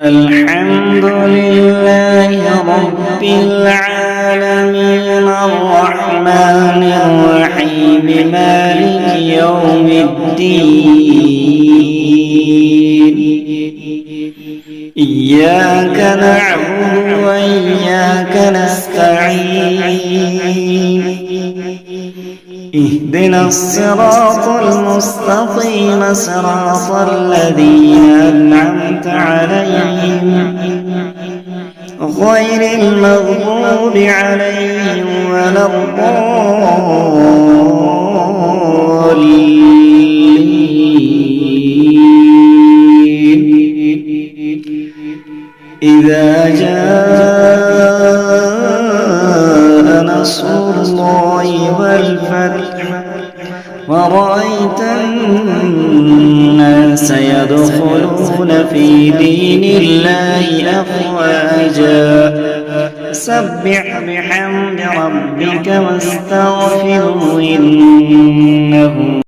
الحمد لله رب العالمين الرحمن الرحيم مالك يوم الدين إياك نعبد وإياك نستعين اهدنا الصراط المستقيم صراط الذين أنعمت عليهم غير المغضوب عليهم ولا الضالين. إذا جاء نصر الله والفتح ورأيت الناس يدخلون في دين الله أفواجا سبح بحمد ربك واستغفره إنه